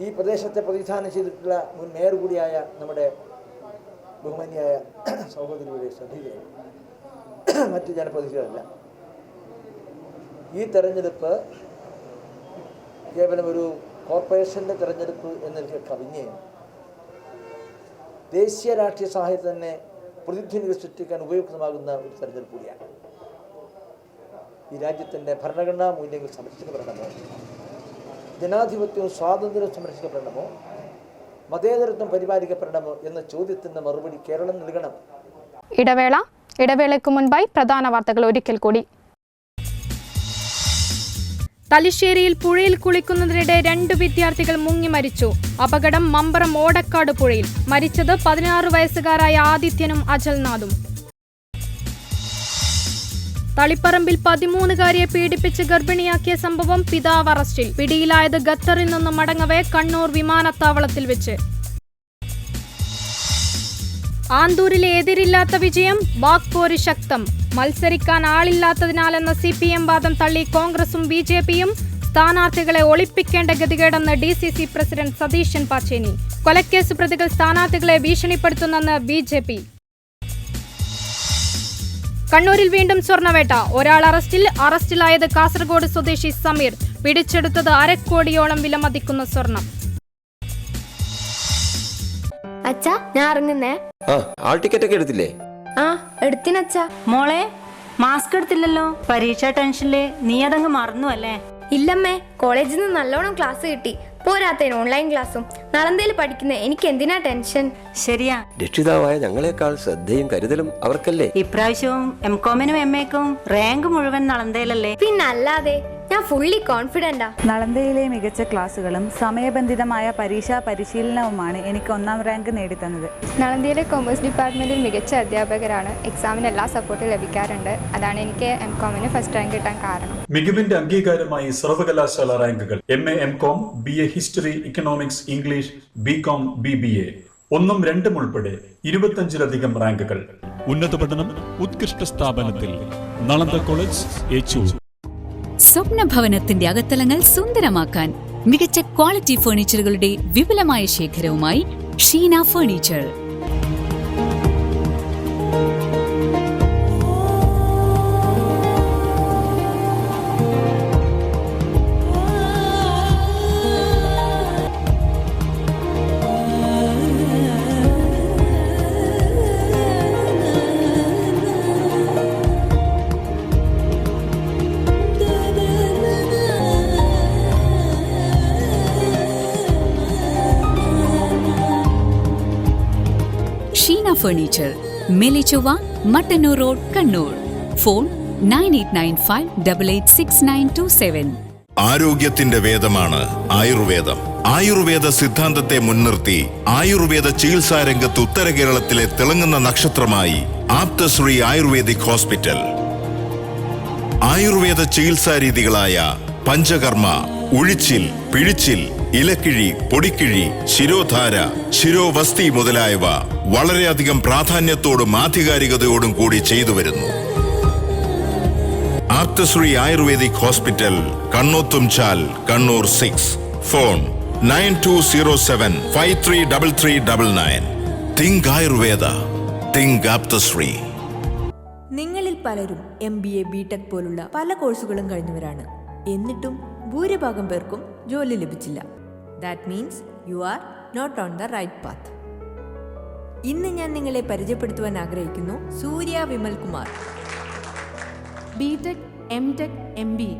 ഈ പ്രദേശത്തെ പ്രതിനിധാനം ചെയ്തിട്ടുള്ള മുൻ മേയർ കൂടിയായ നമ്മുടെ ബഹുമാന്യായ സഹോദരിയുടെ ശ്രദ്ധയിലാണ്, മറ്റ് ജനപ്രതിനിധികളല്ല. ഈ തെരഞ്ഞെടുപ്പ് കേവലം ഒരു കോർപ്പറേഷൻ്റെ തെരഞ്ഞെടുപ്പ് എന്നതിൽ കവിഞ്ഞ് ദേശീയ രാഷ്ട്രീയ സാഹചര്യം തന്നെ പ്രതിധ്വനികൾ സൃഷ്ടിക്കാൻ ഉപയുക്തമാകുന്ന ഒരു തെരഞ്ഞെടുപ്പ് കൂടിയാണ്. ഈ രാജ്യത്തിൻ്റെ ഭരണഘടനാ മൂല്യങ്ങൾ സംരക്ഷിക്കപ്പെടണമോ, ജനാധിപത്യവും സ്വാതന്ത്ര്യവും സംരക്ഷിക്കപ്പെടണമോ, മതേതരത്വം പരിപാലിക്കപ്പെടണമോ എന്ന ചോദ്യത്തിന് മറുപടി കേരളം നൽകണം. ഇടവേളയ്ക്ക് മുൻപായി പ്രധാന വാർത്തകൾ ഒരിക്കൽ കൂടി. തലശ്ശേരിയിൽ പുഴയിൽ കുളിക്കുന്നതിനിടെ 2 വിദ്യാർത്ഥികൾ മുങ്ങി മരിച്ചു. അപകടം മമ്പറം ഓടക്കാട് പുഴയിൽ. മരിച്ചത് 16 വയസ്സുകാരായ ആദിത്യനും അജൽനാഥും. തളിപ്പറമ്പിൽ 13-കാരിയെ പീഡിപ്പിച്ച് ഗർഭിണിയാക്കിയ സംഭവം പിതാവ് അറസ്റ്റിൽ. പിടിയിലായത് ഖത്തറിൽ നിന്നും മടങ്ങവേ കണ്ണൂർ വിമാനത്താവളത്തിൽ വെച്ച്. ആന്തൂരിലെ എതിരില്ലാത്ത വിജയം, വാക്പോര് ശക്തം. മത്സരിക്കാൻ ആളില്ലാത്തതിനാലെന്ന CPM വാദം തള്ളി കോൺഗ്രസും BJPയും. സ്ഥാനാർത്ഥികളെ ഒളിപ്പിക്കേണ്ട ഗതികേടെന്ന് DCC പ്രസിഡന്റ് സതീശൻ പാച്ചേനി. കൊലക്കേസ് പ്രതികൾ സ്ഥാനാർത്ഥികളെ ഭീഷണിപ്പെടുത്തുന്നെന്ന് BJP. കണ്ണൂരിൽ വീണ്ടും സ്വർണ്ണവേട്ട. ഒരാൾ അറസ്റ്റിലായത് കാസർഗോഡ് സ്വദേശി സമീർ. പിടിച്ചെടുത്തത് 1/2 കോടിയോളം വിലമതിക്കുന്ന സ്വർണം. അച്ഛാ, ഞാൻ ഇറങ്ങുന്നേ. ആൾ ടിക്കറ്റ് ഒക്കെ എടുത്തില്ലേ? എടുത്തിനച്ഛാ. മോളെ, മാസ്ക് എടുത്തില്ലല്ലോ. പരീക്ഷാ ടെൻഷനില് നീ അതങ്ങ് മറന്നു അല്ലേ? ഇല്ലമ്മേ, കോളേജിൽ നിന്ന് നല്ലോണം ക്ലാസ് കിട്ടി. പോരാത്തതിന് ഓൺലൈൻ ക്ലാസ്സും. നളന്തയിൽ പഠിക്കുന്ന എനിക്ക് എന്തിനാ ടെൻഷൻ? ശരിയാ. രക്ഷിതാവായ ഞങ്ങളെക്കാൾ ശ്രദ്ധയും കരുതലും അവർക്കല്ലേ? ഇപ്രാവശ്യവും MCOMനും MAക്കും റാങ്ക് മുഴുവൻ നളന്തയിലല്ലേ? പിന്നല്ലാതെ, ഞാൻ ഫുള്ളി കോൺഫിഡന്റാ. നളന്തയിലെ മികച്ച ക്ലാസുകളും സമയബന്ധിതമായ പരീക്ഷാ പരിശീലനവുമാണ് എനിക്ക് 1ാം റാങ്ക് നേടിത്തന്നത്. നളന്തയിലെ കൊമേഴ്സ് ഡിപ്പാർട്ട്മെൻറ്റിൽ മികച്ച അധ്യാപകരാണ്. എക്സാമിന് എല്ലാ സപ്പോർട്ടും ലഭിക്കാറുണ്ട്. അതാണ് എനിക്ക് MCOMന് ഫസ്റ്റ് റാങ്ക് കിട്ടാൻ കാരണം. മികവിന്റെ അംഗീകാരമായി സർവകലാശാല റാങ്കുകൾ. MA MCOM, BA history, economics, English, BCom, BBA 1ഉം 2ഉം ഉൾപ്പെടെ 25-ലധികം റാങ്കുകൾ. ഉന്നത പഠനം ഉത്കൃഷ്ട സ്ഥാപനത്തിൽ നളന്ദ കോളേജ് ഏച്ചൂർ. സ്വപ്ന ഭവനത്തിന്റെ അകത്തളങ്ങൾ സുന്ദരമാക്കാൻ മികച്ച ക്വാളിറ്റി ഫർണിച്ചറുകളുടെ വിപുലമായ ശേഖരവുമായി Sheena furniture. Furniture, Melechowa, Mattannur road, Kannur. Phone 9895886927. ആരോഗ്യത്തിന്റെ വേദമാണ് ആയുർവേദം. ആയുർവേദ സിദ്ധാന്തത്തെ മുൻനിർത്തി ആയുർവേദ ചികിത്സാ രംഗത്ത് ഉത്തര കേരളത്തിലെ തിളങ്ങുന്ന നക്ഷത്രമായി ആപ്തശ്രീ ആയുർവേദിക് ഹോസ്പിറ്റൽ. ആയുർവേദ ചികിത്സാ രീതികളായ പഞ്ചകർമ്മ, ഉഴിച്ചിൽ, പിഴിച്ചിൽ, ഇലക്കിഴി, പൊടിക്കിഴി, ശിരോധാര, ശിരോവസ്തി മുതലായവ വളരെയധികം പ്രാധാന്യത്തോടും ആധികാരികതയോടും കൂടി ചെയ്തു വരുന്നു. Apthasree ayurvedic hospital, Kannothumchal, Kannur 6. Phone 9207533399. Think Ayurveda, think Apthasree. നിങ്ങളിൽ പലരും MBA, BTech പോലുള്ള പല കോഴ്സുകളും കഴിഞ്ഞവരാണ്. എന്നിട്ടും ഭൂരിഭാഗം പേർക്കും ജോലി ലഭിച്ചില്ല. That means you are not on the right path. ഇന്ന് ഞാൻ നിങ്ങളെ പരിചയപ്പെടുത്തുവാൻ ആഗ്രഹിക്കുന്നു സൂര്യ Vimal Kumar. BTech, MTech, MBA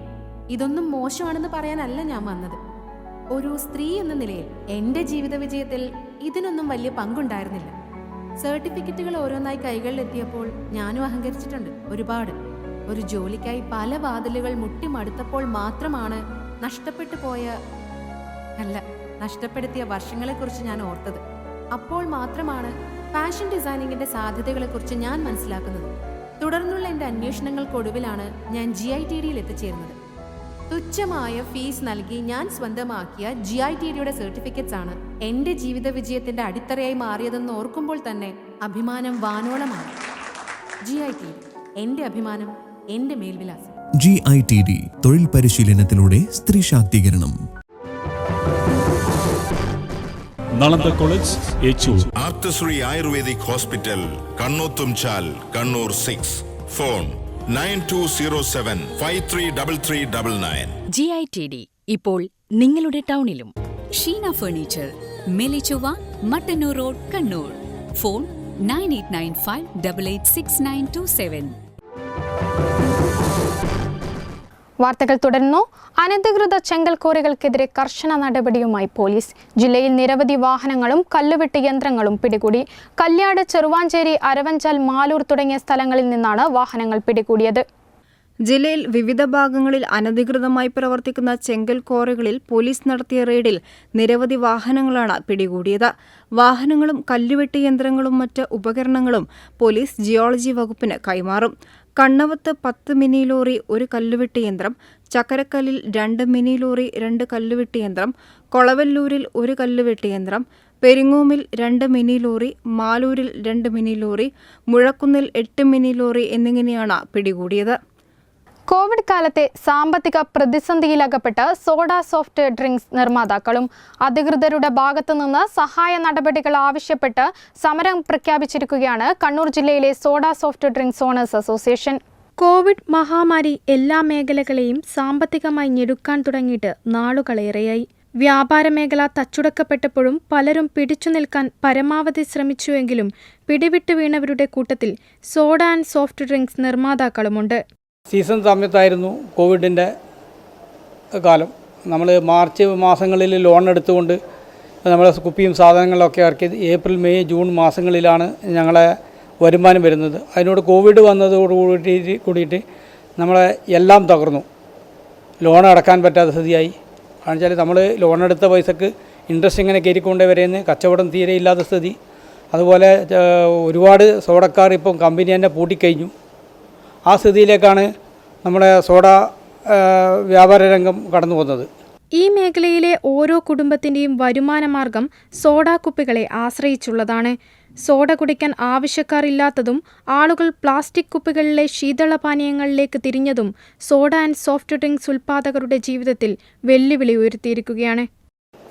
ഇതൊന്നും മോശമാണെന്ന് പറയാനല്ല ഞാൻ വന്നത്. ഒരു സ്ത്രീ എന്ന നിലയിൽ എൻ്റെ ജീവിത വിജയത്തിൽ ഇതിനൊന്നും വലിയ പങ്കുണ്ടായിരുന്നില്ല. സർട്ടിഫിക്കറ്റുകൾ ഓരോന്നായി കൈകളിലെത്തിയപ്പോൾ ഞാനും അഹങ്കരിച്ചിട്ടുണ്ട് ഒരുപാട്. ഒരു ജോലിക്കായി പല വാതിലുകൾ മുട്ടിമടുത്തപ്പോൾ മാത്രമാണ് നഷ്ടപ്പെടുത്തിയ വർഷങ്ങളെക്കുറിച്ച് ഞാൻ ഓർത്തത്. അപ്പോൾ മാത്രമാണ് ഫാഷൻ ഡിസൈനിങ്ങിന്റെ സാധ്യതകളെക്കുറിച്ച് ഞാൻ മനസ്സിലാക്കുന്നത്. തുടർന്നുള്ള എൻ്റെ അന്വേഷണങ്ങൾക്കൊടുവിലാണ് ഞാൻ GITDയിൽ എത്തിച്ചേർന്നത്. തുച്ഛമായ ഫീസ് നൽകി ഞാൻ സ്വന്തമാക്കിയ GITDയുടെ സർട്ടിഫിക്കറ്റ്സ് ആണ് എൻ്റെ ജീവിത വിജയത്തിൻ്റെ അടിത്തറയായി മാറിയതെന്ന് ഓർക്കുമ്പോൾ തന്നെ അഭിമാനം വാനോളമാണ്. GITD എൻ്റെ അഭിമാനം, എൻ്റെ മേൽവിലാസം. GITD തൊഴിൽ പരിശീലനത്തിലൂടെ സ്ത്രീ ശാക്തീകരണം. Nalanda college Eachur. Arthasree ayurvedic hospital Kannothumchal Kannur 6. Phone 9207533399. GITD ഇപ്പോൾ നിങ്ങളുടെ ടൗണിലും. Sheena furniture, Melechowa, Mattannur road, Kannur. Phone 9895886927. വാർത്തകൾ തുടരുന്നു. അനധികൃത ചെങ്കൽ ക്വാറികൾക്കെതിരെ കർശന നടപടിയുമായി പോലീസ്. ജില്ലയിൽ നിരവധി വാഹനങ്ങളും കല്ലുവെട്ട് യന്ത്രങ്ങളും പിടികൂടി. കല്യാട്, ചെറുവാഞ്ചേരി, അരവഞ്ചാൽ, മാലൂർ തുടങ്ങിയ സ്ഥലങ്ങളിൽ നിന്നാണ് വാഹനങ്ങൾ പിടികൂടിയത്. ജില്ലയിൽ വിവിധ ഭാഗങ്ങളിൽ അനധികൃതമായി പ്രവർത്തിക്കുന്ന ചെങ്കൽ ക്വാറികളിൽ പോലീസ് നടത്തിയ റെയ്ഡിൽ നിരവധി വാഹനങ്ങളാണ് പിടികൂടിയത്. വാഹനങ്ങളും കല്ലുവെട്ട് യന്ത്രങ്ങളും മറ്റ് ഉപകരണങ്ങളും പോലീസ് ജിയോളജി വകുപ്പിന് കൈമാറും. കണ്ണവത്ത് 10 മിനി ലോറി, 1 കല്ലുവെട്ട് യന്ത്രം, ചക്കരക്കല്ലിൽ 2 മിനി ലോറി, 2 കല്ലുവെട്ട് യന്ത്രം, കൊളവല്ലൂരിൽ 1 കല്ലുവെട്ട് യന്ത്രം, പെരിങ്ങോമിൽ 2 മിനി ലോറി, മാലൂരിൽ 2 മിനി ലോറി, മുഴക്കുന്നിൽ 8 മിനി ലോറി എന്നിങ്ങനെയാണ് പിടികൂടിയത്. കോവിഡ് കാലത്തെ സാമ്പത്തിക പ്രതിസന്ധിയിലകപ്പെട്ട സോഡ സോഫ്റ്റ് ഡ്രിങ്ക്സ് നിർമ്മാതാക്കളും അധികൃതരുടെ ഭാഗത്തുനിന്ന് സഹായ നടപടികൾ ആവശ്യപ്പെട്ട് സമരം പ്രഖ്യാപിച്ചിരിക്കുകയാണ് കണ്ണൂർ ജില്ലയിലെ soda soft drinks owners association. Covid മഹാമാരി എല്ലാ മേഖലകളെയും സാമ്പത്തികമായി ഞെരുക്കാൻ തുടങ്ങിയിട്ട് നാളുകളേറെയായി. വ്യാപാര മേഖല തച്ചുടക്കപ്പെട്ടപ്പോഴും പലരും പിടിച്ചു നിൽക്കാൻ പരമാവധി ശ്രമിച്ചുവെങ്കിലും പിടിവിട്ട് വീണവരുടെ കൂട്ടത്തിൽ സോഡ ആൻഡ് സോഫ്റ്റ് ഡ്രിങ്ക്സ് നിർമ്മാതാക്കളുമുണ്ട്. സീസൺ സമയത്തായിരുന്നു കോവിഡിൻ്റെ കാലം. നമ്മൾ മാർച്ച് മാസങ്ങളിൽ ലോൺ എടുത്തുകൊണ്ട് നമ്മളെ കുപ്പിയും സാധനങ്ങളൊക്കെ ഇറക്കി ഏപ്രിൽ, മെയ്, ജൂൺ മാസങ്ങളിലാണ് ഞങ്ങളെ വരുമാനം വരുന്നത്. അതിനോട് കോവിഡ് വന്നതോട് കൂടിയിട്ട് നമ്മളെ എല്ലാം തകർന്നു. ലോൺ അടക്കാൻ പറ്റാത്ത സ്ഥിതിയായി. കാരണം വെച്ചാൽ നമ്മൾ ലോൺ എടുത്ത പൈസക്ക് ഇൻട്രസ്റ്റ് ഇങ്ങനെ കയറിക്കൊണ്ടേ വരെയെന്ന്, കച്ചവടം തീരെ ഇല്ലാത്ത സ്ഥിതി. അതുപോലെ ഒരുപാട് സോഡക്കാർ ഇപ്പം കമ്പനി തന്നെ പൂട്ടിക്കഴിഞ്ഞു. ആ സ്ഥിതിയിലേക്കാണ് നമ്മുടെ സോഡ വ്യാപാര രംഗം കടന്നു പോകുന്നത്. ഈ മേഖലയിലെ ഓരോ കുടുംബത്തിൻ്റെയും വരുമാന മാർഗം സോഡ കുപ്പികളെ ആശ്രയിച്ചുള്ളതാണ്. സോഡ കുടിക്കാൻ ആവശ്യക്കാരില്ലാത്തതും ആളുകൾ പ്ലാസ്റ്റിക് കുപ്പികളിലെ ശീതളപാനീയങ്ങളിലേക്ക് തിരിഞ്ഞതും സോഡ ആൻഡ് സോഫ്റ്റ് ഡ്രിങ്ക്സ് ഉൽപ്പാദകരുടെ ജീവിതത്തിൽ വെല്ലുവിളി ഉയർത്തിയിരിക്കുകയാണ്.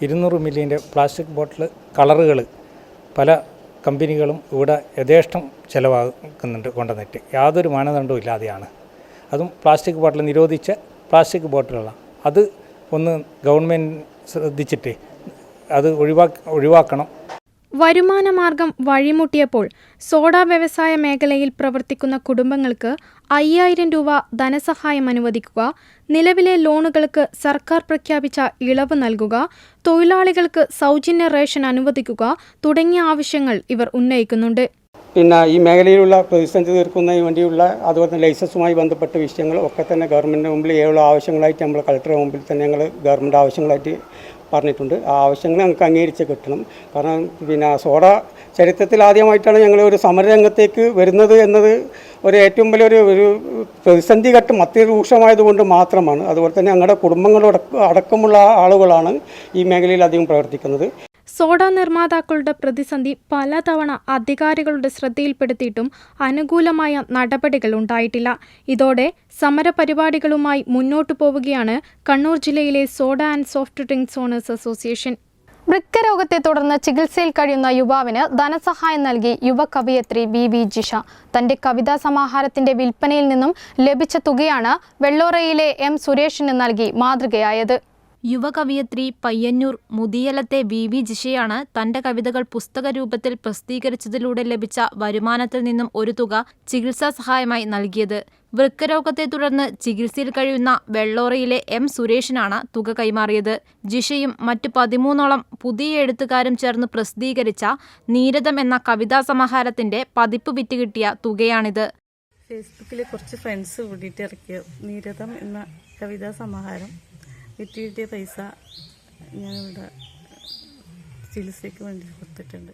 200 മില്ലിൻ്റെ പ്ലാസ്റ്റിക് ബോട്ടിൽ കളറുകൾ പല കമ്പനികളും ഇവിടെ യഥേഷ്ടം ചിലവാക്കുന്നുണ്ട് കൊണ്ടുവന്നിട്ട്. യാതൊരു മാനദണ്ഡവും ഇല്ലാതെയാണ്. അതും പ്ലാസ്റ്റിക് ബോട്ടിൽ, നിരോധിച്ച പ്ലാസ്റ്റിക് ബോട്ടിലുകളാണ്. അത് ഒന്ന് ഗവൺമെൻറ് ശ്രദ്ധിച്ചിട്ട് അത് ഒഴിവാക്കണം. വരുമാന മാർഗം വഴിമുട്ടിയപ്പോൾ സോഡ വ്യവസായ മേഖലയിൽ പ്രവർത്തിക്കുന്ന കുടുംബങ്ങൾക്ക് 5000 രൂപ ധനസഹായം അനുവദിക്കുക, നിലവിലെ ലോണുകൾക്ക് സർക്കാർ പ്രഖ്യാപിച്ച ഇളവ് നൽകുക, തൊഴിലാളികൾക്ക് സൗജന്യ റേഷൻ അനുവദിക്കുക തുടങ്ങിയ ആവശ്യങ്ങൾ ഇവർ ഉന്നയിക്കുന്നുണ്ട്. പിന്നെ ഈ മേഖലയിലുള്ള പ്രതിസന്ധി തീർക്കുന്നതിന് വേണ്ടിയുള്ള അതുപോലെ തന്നെ ലൈസൻസുമായി ബന്ധപ്പെട്ട വിഷയങ്ങൾ ഒക്കെ തന്നെ ഗവൺമെൻറ്റിൻ്റെ മുമ്പിൽ ഏഴുള്ള ആവശ്യങ്ങളായിട്ട് നമ്മൾ കളക്ടറുടെ മുമ്പിൽ തന്നെ ഞങ്ങൾ ഗവൺമെൻറ് ആവശ്യങ്ങളായിട്ട് പറഞ്ഞിട്ടുണ്ട്. ആ ആവശ്യങ്ങൾ ഞങ്ങൾക്ക് അംഗീകരിച്ച് കിട്ടണം. കാരണം പിന്നെ സോഡ ചരിത്രത്തിൽ ആദ്യമായിട്ടാണ് ഞങ്ങൾ ഒരു സമരരംഗത്തേക്ക് വരുന്നത് എന്നത് ഒരു ഏറ്റവും വലിയൊരു പ്രതിസന്ധി ഘട്ടം അത്യരൂക്ഷമായതുകൊണ്ട് മാത്രമാണ്. അതുപോലെ തന്നെ ഞങ്ങളുടെ കുടുംബങ്ങളടക്കമുള്ള ആളുകളാണ് ഈ മേഖലയിൽ അധികം പ്രവർത്തിക്കുന്നത്. സോഡ നിർമ്മാതാക്കളുടെ പ്രതിസന്ധി പലതവണ അധികാരികളുടെ ശ്രദ്ധയിൽപ്പെടുത്തിയിട്ടും അനുകൂലമായ നടപടികൾ ഉണ്ടായിട്ടില്ല. ഇതോടെ സമരപരിപാടികളുമായി മുന്നോട്ടു പോവുകയാണ് കണ്ണൂർ ജില്ലയിലെ soda and soft drinks owners association. വൃക്കരോഗത്തെ തുടർന്ന് ചികിത്സയിൽ കഴിയുന്ന യുവാവിന് ധനസഹായം നൽകി യുവ കവയിത്രി VV ജിഷ. തന്റെ കവിതാ സമാഹാരത്തിന്റെ വിൽപ്പനയിൽ നിന്നും ലഭിച്ച തുകയാണ് വെള്ളോറയിലെ M സുരേഷിന് നൽകി മാതൃകയായത്. യുവകവിയത്രി പയ്യന്നൂർ മുതിയലത്തെ VV ജിഷയാണ് തന്റെ കവിതകൾ പുസ്തക രൂപത്തിൽ പ്രസിദ്ധീകരിച്ചതിലൂടെ ലഭിച്ച വരുമാനത്തിൽ നിന്നും ഒരു തുക ചികിത്സാ സഹായമായി നൽകിയത്. വൃക്കരോഗത്തെ തുടർന്ന് ചികിത്സയിൽ കഴിയുന്ന വെള്ളോറയിലെ M സുരേഷിനാണ് തുക കൈമാറിയത്. ജിഷയും മറ്റു 13ഓളം പുതിയ എഴുത്തുകാരും ചേർന്ന് പ്രസിദ്ധീകരിച്ച നീരദം എന്ന കവിതാ സമാഹാരത്തിന്റെ പതിപ്പ് വിറ്റ് കിട്ടിയ തുകയാണിത്. ഫേസ്ബുക്കിൽ കുറച്ച് ഫ്രണ്ട്സ് കൂടിയിട്ട് ഇറക്കിയ നീരദം എന്ന കവിതാ സമാഹാരം വിറ്റ് കിട്ടിയ പൈസ ഞാനിവിടെ ചികിത്സയ്ക്ക് വേണ്ടി കൊടുത്തിട്ടുണ്ട്.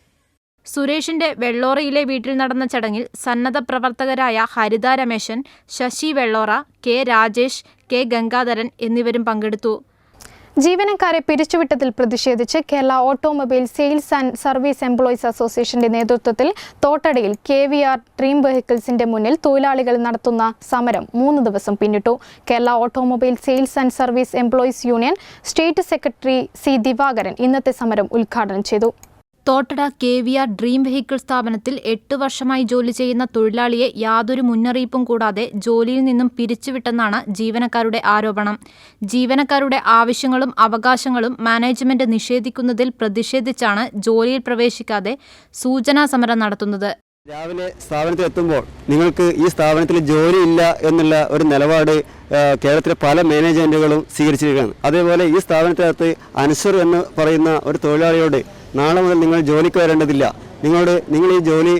സുരേഷിന്റെ വെള്ളോറയിലെ വീട്ടിൽ നടന്ന ചടങ്ങിൽ സന്നദ്ധ പ്രവർത്തകരായ ഹരിത രമേശൻ, ശശി വെള്ളോറ, കെ രാജേഷ്, കെ ഗംഗാധരൻ എന്നിവരും പങ്കെടുത്തു. ജീവനക്കാരെ പിരിച്ചുവിട്ടതിൽ പ്രതിഷേധിച്ച് Kerala automobile sales and service employees അസോസിയേഷന്റെ നേതൃത്വത്തിൽ തോട്ടടയിൽ KVR ഡ്രീം വെഹിക്കിൾസിന്റെ മുന്നിൽ തൊഴിലാളികൾ നടത്തുന്ന സമരം 3 ദിവസം പിന്നിട്ടു. Kerala automobile sales and service employees union state secretary C. Divakaran ഇന്നത്തെ സമരം ഉദ്ഘാടനം ചെയ്തു. തോട്ടട KVR ഡ്രീം വെഹിക്കിൾ സ്ഥാപനത്തിൽ 8 വർഷമായി ജോലി ചെയ്യുന്ന തൊഴിലാളിയെ യാതൊരു മുന്നറിയിപ്പും കൂടാതെ ജോലിയിൽ നിന്നും പിരിച്ചുവിട്ടെന്നാണ് ജീവനക്കാരുടെ ആരോപണം. ജീവനക്കാരുടെ ആവശ്യങ്ങളും അവകാശങ്ങളും മാനേജ്മെന്റ് നിഷേധിക്കുന്നതിൽ പ്രതിഷേധിച്ചാണ് ജോലിയിൽ പ്രവേശിക്കാതെ സൂചനാ സമരം നടത്തുന്നത്. രാവിലെ സ്ഥാപനത്തിൽ എത്തുമ്പോൾ നിങ്ങൾക്ക് ഈ സ്ഥാപനത്തിൽ ജോലിയില്ല എന്നുള്ള ഒരു നിലപാട് കേരളത്തിലെ പല മാനേജ്മെന്റുകളും സ്വീകരിച്ചിരിക്കുകയാണ്. അതേപോലെ ഈ സ്ഥാപനത്തിനകത്ത് അൻസർ എന്ന് പറയുന്ന ഒരു തൊഴിലാളിയോട് നാളെ മുതൽ നിങ്ങൾ ജോലിക്ക് വരേണ്ടതില്ല, നിങ്ങൾ ഈ ജോലി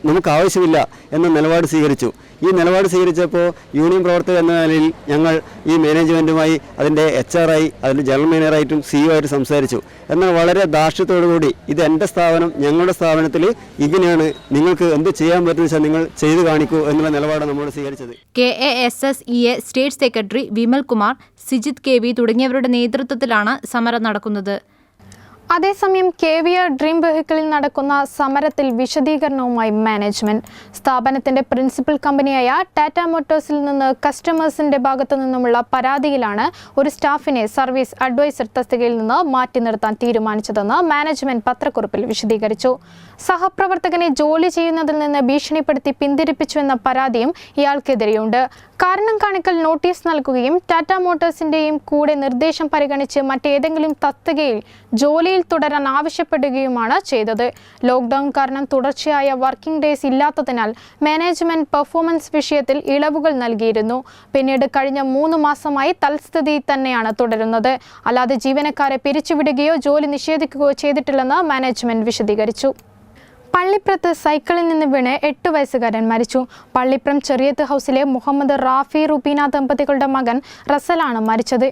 നമുക്ക് ആവശ്യമില്ല എന്ന നിലപാട് സ്വീകരിച്ചു. ഈ നിലപാട് സ്വീകരിച്ചപ്പോൾ യൂണിയൻ പ്രവർത്തകർ എന്ന നിലയിൽ ഞങ്ങൾ ഈ മാനേജ്മെൻറ്റുമായി അതിൻ്റെ HR ആയി അതിൻ്റെ ജനറൽ മാനേജറായിട്ടും CEO ആയിട്ട് സംസാരിച്ചു. എന്നാൽ വളരെ ധാർഷ്ട്യത്തോടുകൂടി ഇത് എൻ്റെ സ്ഥാപനം, ഞങ്ങളുടെ സ്ഥാപനത്തിൽ ഇങ്ങനെയാണ്, നിങ്ങൾക്ക് എന്ത് ചെയ്യാൻ പറ്റുന്ന വെച്ചാൽ നിങ്ങൾ ചെയ്തു കാണിക്കൂ എന്നുള്ള നിലപാടാണ് നമ്മൾ സ്വീകരിച്ചത്. KASSEA state secretary Vimal Kumar, Sijith KV തുടങ്ങിയവരുടെ നേതൃത്വത്തിലാണ് സമരം നടക്കുന്നത്. അതേസമയം KVR ഡ്രീം വെഹിക്കിളിൽ നടക്കുന്ന സമരത്തിൽ വിശദീകരണവുമായി മാനേജ്മെന്റ്. സ്ഥാപനത്തിന്റെ പ്രിൻസിപ്പൽ കമ്പനിയായ ടാറ്റ മോട്ടോഴ്സിൽ നിന്ന് കസ്റ്റമേഴ്സിന്റെ ഭാഗത്തു നിന്നുമുള്ള പരാതിയിലാണ് ഒരു സ്റ്റാഫിനെ സർവീസ് അഡ്വൈസർ തസ്തികയിൽ നിന്ന് മാറ്റി നിർത്താൻ തീരുമാനിച്ചതെന്ന് മാനേജ്മെന്റ് പത്രക്കുറിപ്പിൽ വിശദീകരിച്ചു. സഹപ്രവർത്തകനെ ജോലി ചെയ്യുന്നതിൽ നിന്ന് ഭീഷണിപ്പെടുത്തി പിന്തിരിപ്പിച്ചുവെന്ന പരാതിയും ഇയാൾക്കെതിരെയുണ്ട്. കാരണം കാണിക്കൽ നോട്ടീസ് നൽകുകയും ടാറ്റ മോട്ടോഴ്സിന്റെയും കൂടെ നിർദ്ദേശം പരിഗണിച്ച് മറ്റേതെങ്കിലും തസ്തികയിൽ ജോലിയിൽ തുടരാൻ ആവശ്യപ്പെടുകയുമാണ് ചെയ്തത്. ലോക്ക്ഡൌൺ കാരണം തുടർച്ചയായ വർക്കിംഗ് ഡേയ്സ് ഇല്ലാത്തതിനാൽ മാനേജ്മെന്റ് പെർഫോമൻസ് വിഷയത്തിൽ ഇളവുകൾ നൽകിയിരുന്നു. പിന്നീട് കഴിഞ്ഞ 3 മാസമായി തൽസ്ഥിതി തന്നെയാണ് തുടരുന്നത്. അല്ലാതെ ജീവനക്കാരെ പിരിച്ചുവിടുകയോ ജോലി നിഷേധിക്കുകയോ ചെയ്തിട്ടില്ലെന്ന് മാനേജ്മെന്റ് വിശദീകരിച്ചു. പള്ളിപ്രത്ത് സൈക്കിളിൽ നിന്ന് വീണ് 8 വയസ്സുകാരൻ മരിച്ചു. പള്ളിപ്രം ചെറിയത്ത് ഹൗസിലെ മുഹമ്മദ് റാഫി റുബീന ദമ്പതികളുടെ മകൻ റസലാണ് മരിച്ചത്.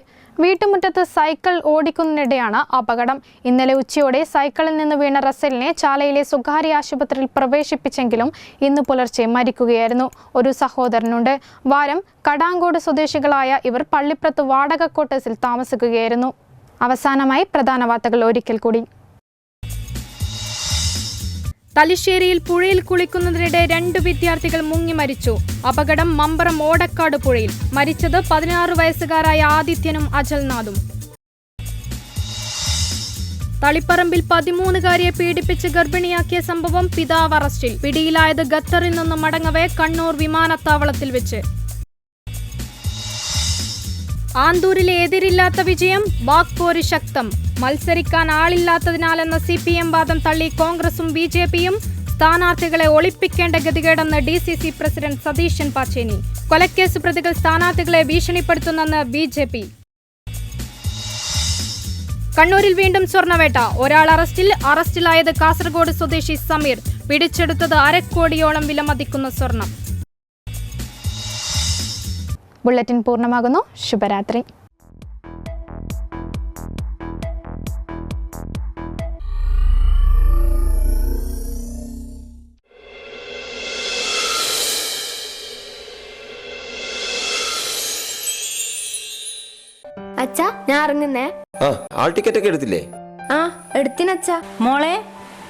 വീട്ടുമുറ്റത്ത് സൈക്കിൾ ഓടിക്കുന്നതിനിടെയാണ് അപകടം. ഇന്നലെ ഉച്ചയോടെ സൈക്കിളിൽ നിന്ന് വീണ റസലിനെ ചാലയിലെ സ്വകാര്യ ആശുപത്രിയിൽ പ്രവേശിപ്പിച്ചെങ്കിലും ഇന്ന് പുലർച്ചെ മരിക്കുകയായിരുന്നു. ഒരു സഹോദരനുണ്ട്. വാരം കടാങ്കോട് സ്വദേശികളായ ഇവർ പള്ളിപ്രത്ത് വാടക ക്വാർട്ടേഴ്സിൽ താമസിക്കുകയായിരുന്നു. അവസാനമായി പ്രധാന വാർത്തകൾ ഒരിക്കൽ കൂടി. തലശ്ശേരിയിൽ പുഴയിൽ കുളിക്കുന്നതിനിടെ 2 വിദ്യാർത്ഥികൾ മുങ്ങി മരിച്ചു. അപകടം മമ്പറം ഓടക്കാട് പുഴയിൽ. മരിച്ചത് 16 വയസ്സുകാരായ ആദിത്യനും അജൽനാഥും. തളിപ്പറമ്പിൽ 13-കാരിയെ പീഡിപ്പിച്ച് ഗർഭിണിയാക്കിയ സംഭവം പിതാവ് അറസ്റ്റിൽ. പിടിയിലായത് ഖത്തറിൽ നിന്ന് മടങ്ങവേ കണ്ണൂർ വിമാനത്താവളത്തിൽ വെച്ച്. ആന്തൂരിലെ എതിരില്ലാത്ത വിജയം, വാക്പോര് ശക്തം. മത്സരിക്കാൻ ആളില്ലാത്തതിനാലെന്ന CPM വാദം തള്ളി കോൺഗ്രസും BJPയും. സ്ഥാനാർത്ഥികളെ ഒളിപ്പിക്കേണ്ട ഗതികേടെന്ന് DCC പ്രസിഡന്റ് സതീശൻ പാച്ചേനി. കൊലക്കേസ് പ്രതികൾ സ്ഥാനാർത്ഥികളെ ഭീഷണിപ്പെടുത്തുന്നെന്ന് BJP. കണ്ണൂരിൽ വീണ്ടും സ്വർണ്ണവേട്ട. ഒരാൾ അറസ്റ്റിലായത് കാസർഗോഡ് സ്വദേശി സമീർ. പിടിച്ചെടുത്തത് 1/2 കോടിയോളം വിലമതിക്കുന്ന സ്വർണം. ബുള്ളറ്റിൻ പൂർണ്ണമാകുന്നു. ശുഭരാത്രി. അച്ഛാ, ഞാൻ ഇറങ്ങുന്നേ. ആൾ ടിക്കറ്റ് ഒക്കെ എടുത്തില്ലേ? എടുത്തിനച്ഛാ. മോളെ,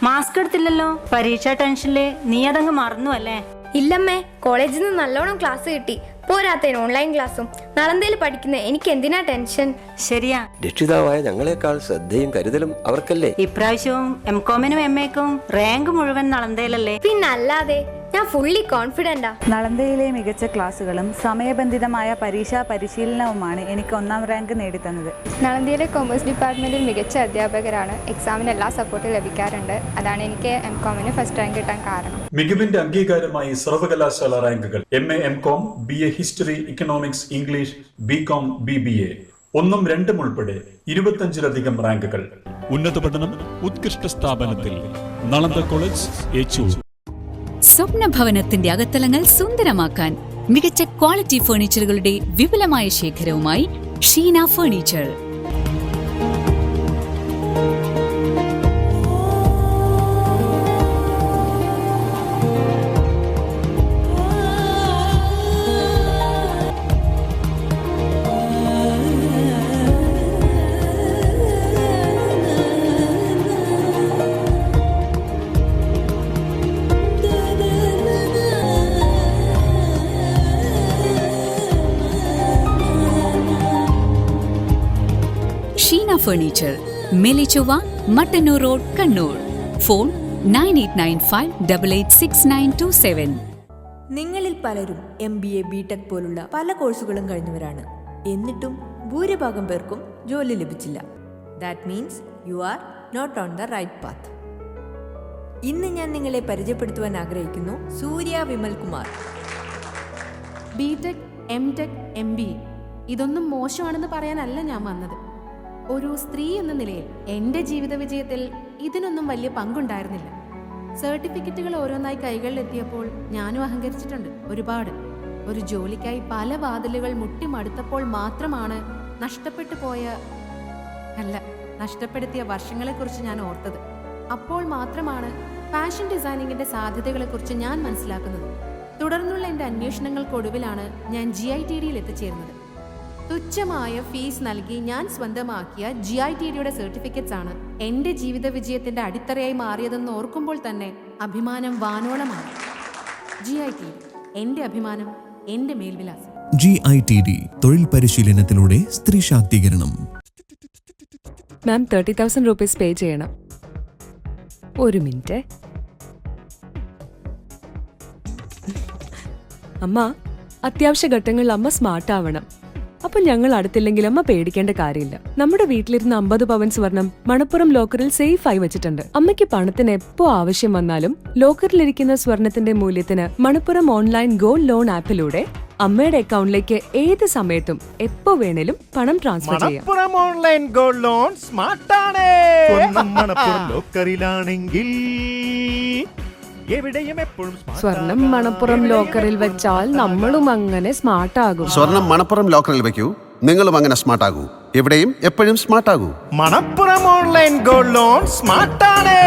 മാസ്ക് എടുത്തില്ലല്ലോ. പരീക്ഷാ ടെൻഷനില് നീ അതങ്ങ് മറന്നു അല്ലേ? ഇല്ലമ്മേ, കോളേജിൽ നിന്ന് നല്ലോണം ക്ലാസ് കിട്ടി. പോരാത്തതിന് ഓൺലൈൻ ക്ലാസ്സും. നളന്തയിൽ പഠിക്കുന്ന എനിക്ക് എന്തിനാ ടെൻഷൻ? ശരിയാ. രക്ഷിതാവായ ഞങ്ങളെക്കാൾ ശ്രദ്ധയും കരുതലും അവർക്കല്ലേ? ഇപ്രാവശ്യവും MCOMനും MAക്കും റാങ്ക് മുഴുവൻ നളന്തയിലല്ലേ? പിന്നല്ലാതെ, ഞാൻ ഫുള്ളി കോൺഫിഡന്റാ. നളന്തയിലെ മികച്ച ക്ലാസുകളും സമയബന്ധിതമായ പരീക്ഷാ പരിശീലനവുമാണ് എനിക്ക് 1ാം റാങ്ക് നേടിത്തന്നത്. നളന്തയിലെ കൊമേഴ്സ് ഡിപ്പാർട്ട്മെന്റിൽ മികച്ച അധ്യാപകരാണ്. എക്സാമിന് എല്ലാ സപ്പോർട്ടും ലഭിക്കാറുണ്ട്. അതാണ് എനിക്ക് MCOMന് ഫസ്റ്റ് റാങ്ക് കിട്ടാൻ കാരണം. മികവിന്റെ അംഗീകാരമായി സർവകലാശാല റാങ്കുകൾ. MA MCOM, BA history, economics, English, BCom, BBA 1ഉം 2ഉം ഉൾപ്പെടെ 25ലധികം റാങ്കുകൾ. ഉന്നത പഠനം ഉത്കൃഷ്ട സ്ഥാപനത്തിൽ നളന്ദ കോളേജ് ഏച്ചൂർ. സ്വപ്ന ഭവനത്തിന്റെ അകത്തളങ്ങൾ സുന്ദരമാക്കാൻ മികച്ച ക്വാളിറ്റി ഫർണിച്ചറുകളുടെ വിപുലമായ ശേഖരവുമായി Sheena furniture. Furniture, Melechowa, Mattannur road, Kannur. Phone 9895886927. നിങ്ങളിൽ പലരും MBA, BTech പോലുള്ള പല കോഴ്സുകളും കഴിഞ്ഞവരാണ്. എന്നിട്ടും ഭൂരിഭാഗം പേർക്കും ജോലി ലഭിച്ചില്ല. That means you are not on the right path. ഇന്ന് ഞാൻ നിങ്ങളെ പരിചയപ്പെടുത്തുവാൻ ആഗ്രഹിക്കുന്നു സൂര്യ Vimal Kumar. BTech, MTech, MBA ഇതൊന്നും മോശമാണെന്ന് പറയാനല്ല ഞാൻ വന്നത്. ഒരു സ്ത്രീ എന്ന നിലയിൽ എൻ്റെ ജീവിത വിജയത്തിൽ ഇതിനൊന്നും വലിയ പങ്കുണ്ടായിരുന്നില്ല. സർട്ടിഫിക്കറ്റുകൾ ഓരോന്നായി കൈകളിലെത്തിയപ്പോൾ ഞാനും അഹങ്കരിച്ചിട്ടുണ്ട് ഒരുപാട്. ഒരു ജോലിക്കായി പല വാതിലുകൾ മുട്ടിമടുത്തപ്പോൾ മാത്രമാണ് നഷ്ടപ്പെടുത്തിയ വർഷങ്ങളെക്കുറിച്ച് ഞാൻ ഓർത്തത്. അപ്പോൾ മാത്രമാണ് ഫാഷൻ ഡിസൈനിങ്ങിന്റെ സാധ്യതകളെക്കുറിച്ച് ഞാൻ മനസ്സിലാക്കുന്നത്. തുടർന്നുള്ള എൻ്റെ അന്വേഷണങ്ങൾക്കൊടുവിലാണ് ഞാൻ GITDയിൽ എത്തിച്ചേരുന്നത്. തുച്ഛമായ ഫീസ് നൽകി ഞാൻ സ്വന്തമാക്കിയ GITDയുടെ സർട്ടിഫിക്കറ്റ്സ് ആണ് എൻ്റെ ജീവിത വിജയത്തിന്റെ അടിത്തറയായി മാറിയതെന്ന് ഓർക്കുമ്പോൾ തന്നെ അഭിമാനം വാനോളമാണ്. GITD എൻ്റെ അഭിമാനം, എൻ്റെ മേൽവിലാസം. GITD തൊഴിൽ പരിശീലനത്തിലൂടെ സ്ത്രീ ശാക്തീകരണം. മാം 30,000 rupees പേ ചെയ്യണം. ഒരു മിനിറ്റ്. അമ്മ, അത്യാവശ്യ ഘട്ടങ്ങളിൽ അമ്മ സ്മാർട്ട് ആവണം. അപ്പൊ ഞങ്ങൾ അടുത്തില്ലെങ്കിൽ അമ്മ പേടിക്കേണ്ട കാര്യമില്ല. നമ്മുടെ വീട്ടിലിരുന്ന് 50 പവൻ സ്വർണം മണപ്പുറം ലോക്കറിൽ സേഫ് ആയി വെച്ചിട്ടുണ്ട്. അമ്മയ്ക്ക് പണത്തിന് എപ്പോ ആവശ്യം വന്നാലും ലോക്കറിലിരിക്കുന്ന സ്വർണത്തിന്റെ മൂല്യത്തിന് മണപ്പുറം ഓൺലൈൻ ഗോൾഡ് ലോൺ ആപ്പിലൂടെ അമ്മയുടെ അക്കൗണ്ടിലേക്ക് ഏത് സമയത്തും എപ്പോ വേണേലും പണം ട്രാൻസ്ഫർ ചെയ്യാം. ഓൺലൈൻ ഗോൾഡ് ലോൺ സ്മാർട്ട് ആണ്. മണപ്പുറം ലോക്കറിലാണെങ്കിൽ എവിടെയും എപ്പോഴും സ്വർണം മണപ്പുറം ലോക്കറിൽ വെച്ചാൽ നമ്മളും അങ്ങനെ സ്മാർട്ട് ആകും. സ്വർണം മണപ്പുറം ലോക്കറിൽ വെക്കൂ, നിങ്ങളും അങ്ങനെ സ്മാർട്ട് ആകൂ. എവിടെയും എപ്പോഴും സ്മാർട്ട് ആകൂ. Manappuram online gold loan smart ആണ്.